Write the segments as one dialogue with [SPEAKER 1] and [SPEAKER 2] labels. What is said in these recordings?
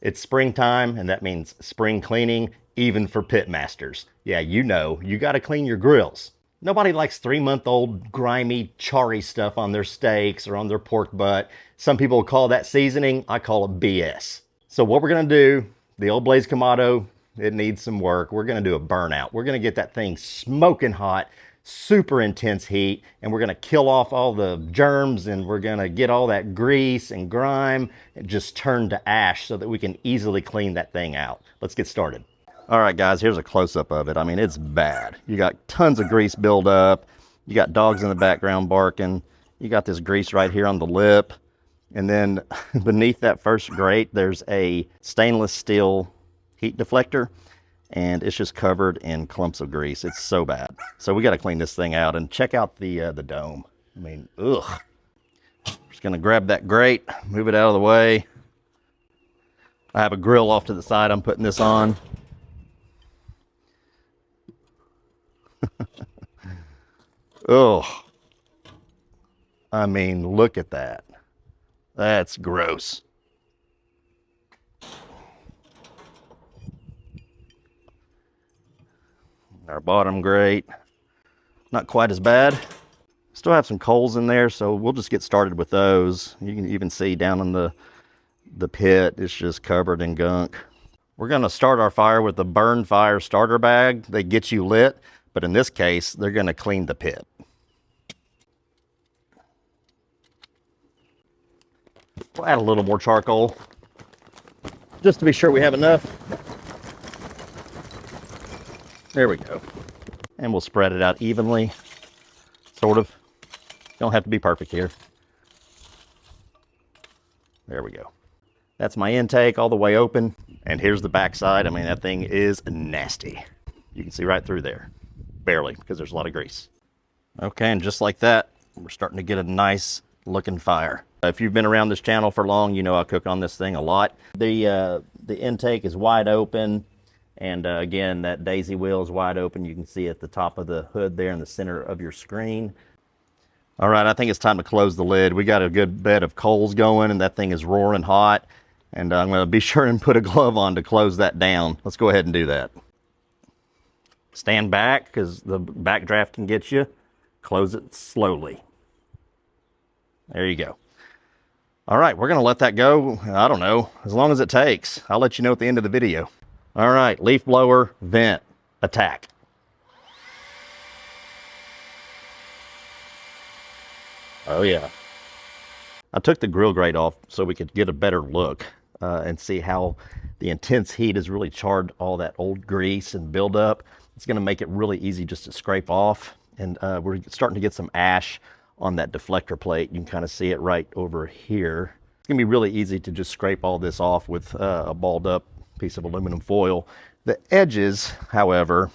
[SPEAKER 1] It's springtime, and that means spring cleaning, even for pit masters. Yeah, you know, you gotta clean your grills. Nobody likes 3-month-old grimy, charry stuff on their steaks or on their pork butt. Some people call that seasoning. I call it BS. So what we're gonna do, the old Blaze Kamado, it needs some work. We're gonna do a burnout. We're gonna get that thing smoking hot, super intense heat, and we're gonna kill off all the germs, and we're gonna get all that grease and grime and just turn to ash so that we can easily clean that thing out. Let's get started. All right, guys, here's a close-up of it. I mean, it's bad. You got tons of grease buildup. You got dogs in the background barking. You got this grease right here on the lip. And then beneath that first grate, there's a stainless steel heat deflector, and it's just covered in clumps of grease. It's so bad. So we got to clean this thing out, and check out the dome. I mean, ugh. Just gonna grab that grate, move it out of the way. I have a grill off to the side I'm putting this on. Oh, I mean, look at that. That's gross. Our bottom grate, not quite as bad. Still have some coals in there, so we'll just get started with those. You can even see down in the pit, it's just covered in gunk. We're gonna start our fire with the burn fire starter bag. They get you lit, but in this case, they're gonna clean the pit. We'll add a little more charcoal, just to be sure we have enough. There we go. And we'll spread it out evenly, sort of. Don't have to be perfect here. There we go. That's my intake all the way open. And here's the backside. I mean, that thing is nasty. You can see right through there. Barely, because there's a lot of grease. Okay, and just like that, we're starting to get a nice looking fire. If you've been around this channel for long, you know I cook on this thing a lot. The intake is wide open, and again, that daisy wheel is wide open. You can see at the top of the hood there in the center of your screen. All right, I think it's time to close the lid. We got a good bed of coals going, and that thing is roaring hot. And I'm going to be sure and put a glove on to close that down. Let's go ahead and do that. Stand back, because the backdraft can get you. Close it slowly. There you go. All right, we're going to let that go, I don't know, as long as it takes. I'll let you know at the end of the video. All right, leaf blower, vent, attack. Oh, yeah. I took the grill grate off so we could get a better look and see how the intense heat has really charred all that old grease and buildup. It's going to make it really easy just to scrape off. And we're starting to get some ash on that deflector plate. You can kind of see it right over here. It's gonna be really easy to just scrape all this off with a balled up piece of aluminum foil. The edges, however,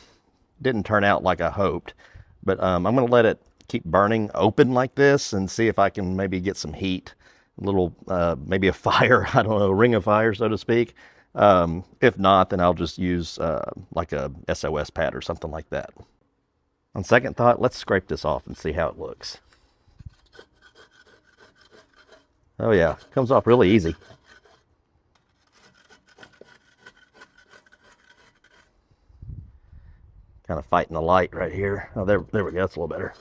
[SPEAKER 1] didn't turn out like I hoped, but I'm gonna let it keep burning open like this and see if I can maybe get some heat, a little, maybe a fire, I don't know, a ring of fire, so to speak. If not, then I'll just use like a SOS pad or something like that. On second thought, let's scrape this off and see how it looks. Oh yeah, comes off really easy. Kind of fighting the light right here. Oh, there we go, that's a little better.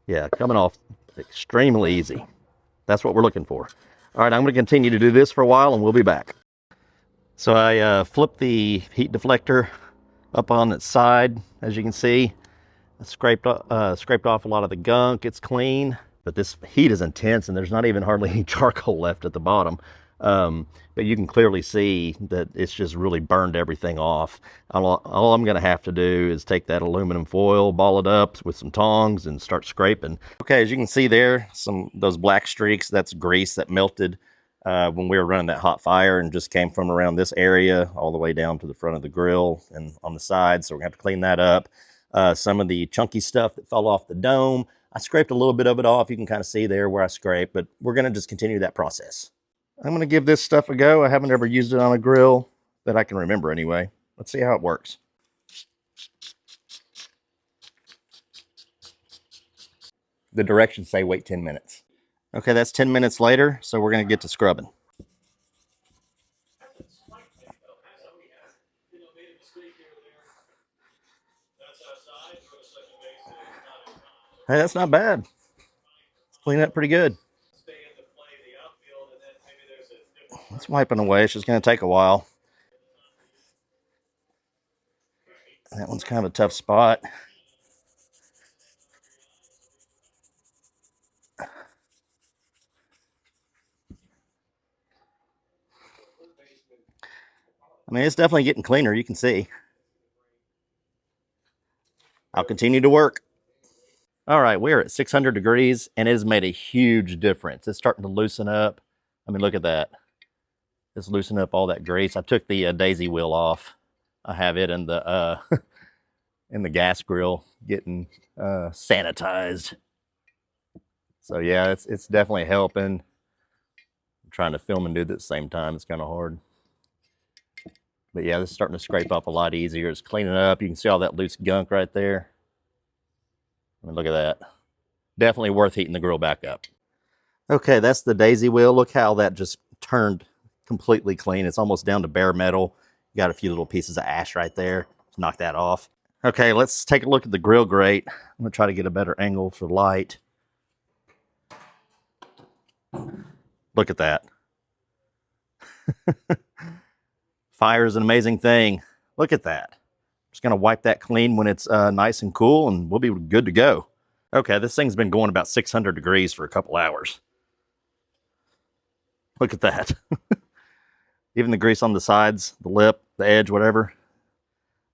[SPEAKER 1] Yeah, coming off extremely easy. That's what we're looking for. All right, I'm gonna continue to do this for a while and we'll be back. So I flipped the heat deflector up on its side, as you can see. I scraped off a lot of the gunk. It's clean, but this heat is intense and there's not even hardly any charcoal left at the bottom. But you can clearly see that it's just really burned everything off. All I'm gonna have to do is take that aluminum foil, ball it up with some tongs and start scraping. Okay, as you can see there, those black streaks, that's grease that melted when we were running that hot fire and just came from around this area all the way down to the front of the grill and on the side. So we're gonna have to clean that up. Some of the chunky stuff that fell off the dome, I scraped a little bit of it off. You can kind of see there where I scraped, but we're gonna just continue that process. I'm gonna give this stuff a go. I haven't ever used it on a grill that I can remember anyway. Let's see how it works. The directions say wait 10 minutes. Okay, that's 10 minutes later, so we're going to get to scrubbing. Hey, that's not bad. It's cleaning up pretty good. It's wiping away. It's just going to take a while. That one's kind of a tough spot. I mean, it's definitely getting cleaner. You can see. I'll continue to work. All right, we're at 600 degrees, and it has made a huge difference. It's starting to loosen up. I mean, look at that. It's loosening up all that grease. I took the daisy wheel off. I have it in the in the gas grill getting sanitized. So yeah, it's definitely helping. I'm trying to film and do it at the same time. It's kind of hard. But yeah, this is starting to scrape up a lot easier. It's cleaning up. You can see all that loose gunk right there. I mean, look at that. Definitely worth heating the grill back up. Okay, that's the daisy wheel. Look how that just turned completely clean. It's almost down to bare metal. You got a few little pieces of ash right there. Let's knock that off. Okay, let's take a look at the grill grate. I'm going to try to get a better angle for light. Look at that. Fire is an amazing thing. Look at that. Just going to wipe that clean when it's nice and cool, and we'll be good to go. Okay, this thing's been going about 600 degrees for a couple hours. Look at that. Even the grease on the sides, the lip, the edge, whatever,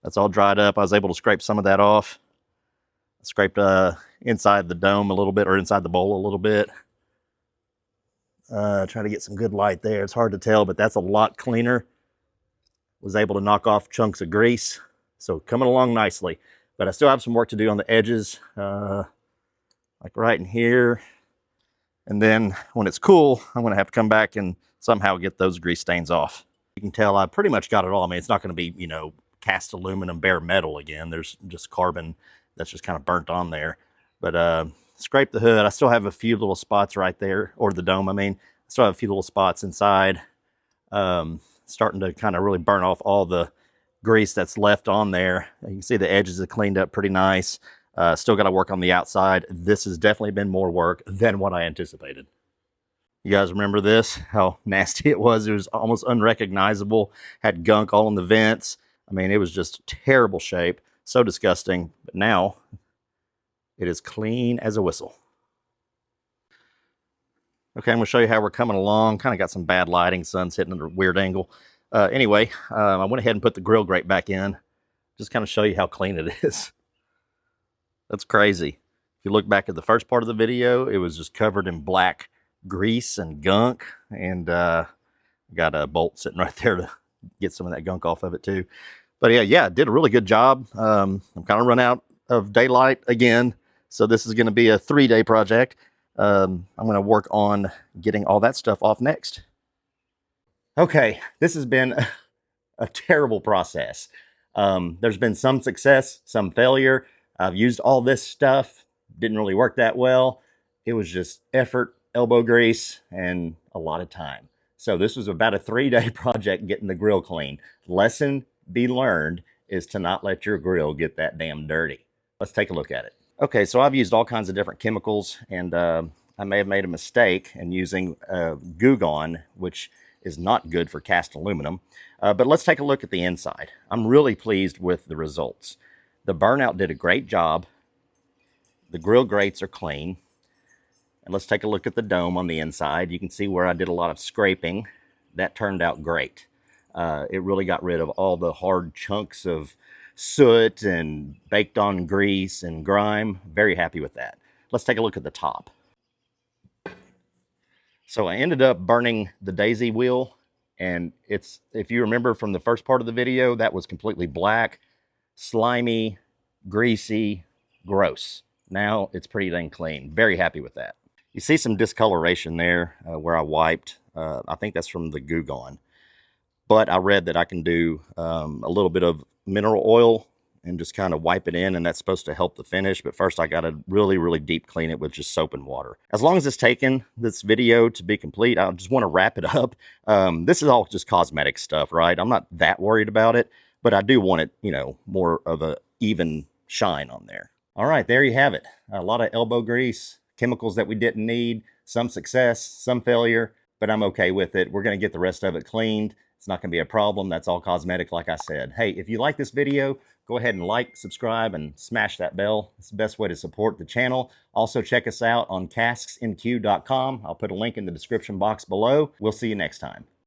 [SPEAKER 1] that's all dried up. I was able to scrape some of that off. I scraped inside the dome a little bit, or inside the bowl a little bit. Trying to get some good light there. It's hard to tell, but that's a lot cleaner. Was able to knock off chunks of grease. So coming along nicely. But I still have some work to do on the edges, like right in here. And then when it's cool, I'm going to have to come back and somehow get those grease stains off. You can tell I pretty much got it all. I mean, it's not going to be, you know, cast aluminum bare metal again. There's just carbon that's just kind of burnt on there. But scrape the hood. I still have a few little spots right there, or the dome, I mean. I still have a few little spots inside. Starting to kind of really burn off all the grease that's left on there. You can see the edges are cleaned up pretty nice. Still got to work on the outside. This has definitely been more work than what I anticipated. You guys remember this? How nasty it was. It was almost unrecognizable. Had gunk all in the vents. I mean, it was just terrible shape. So disgusting. But now it is clean as a whistle. Okay, I'm going to show you how we're coming along. Kind of got some bad lighting. Sun's hitting at a weird angle. Anyway, I went ahead and put the grill grate back in. Just kind of show you how clean it is. That's crazy. If you look back at the first part of the video, it was just covered in black grease and gunk. And got a bolt sitting right there to get some of that gunk off of it too. But yeah, did a really good job. I'm kind of run out of daylight again. So this is going to be a 3-day project. I'm going to work on getting all that stuff off next. Okay, this has been a terrible process. There's been some success, some failure. I've used all this stuff. Didn't really work that well. It was just effort, elbow grease, and a lot of time. So this was about a 3-day project getting the grill clean. Lesson be learned is to not let your grill get that damn dirty. Let's take a look at it. Okay, so I've used all kinds of different chemicals, and I may have made a mistake in using Gunk, which is not good for cast aluminum. But let's take a look at the inside. I'm really pleased with the results. The burnout did a great job. The grill grates are clean. And let's take a look at the dome on the inside. You can see where I did a lot of scraping. That turned out great. It really got rid of all the hard chunks of soot and baked on grease and grime. Very happy with that. Let's take a look at the top. So I ended up burning the daisy wheel, and it's, if you remember from the first part of the video, that was completely black, slimy, greasy, gross. Now it's pretty dang clean. Very happy with that. You see some discoloration there where I wiped. I think that's from the Gunk. But I read that I can do a little bit of mineral oil and just kind of wipe it in, and that's supposed to help the finish. But first I got to really, really deep clean it with just soap and water. As long as it's taken this video to be complete, I just want to wrap it up. This is all just cosmetic stuff, right? I'm not that worried about it, but I do want it, you know, more of a even shine on there. All right, there you have it. A lot of elbow grease, chemicals that we didn't need, some success, some failure, but I'm okay with it. We're going to get the rest of it cleaned. It's not going to be a problem. That's all cosmetic, like I said. Hey, if you like this video, go ahead and like, subscribe, and smash that bell. It's the best way to support the channel. Also, check us out on Casks-n-Que.com. I'll put a link in the description box below. We'll see you next time.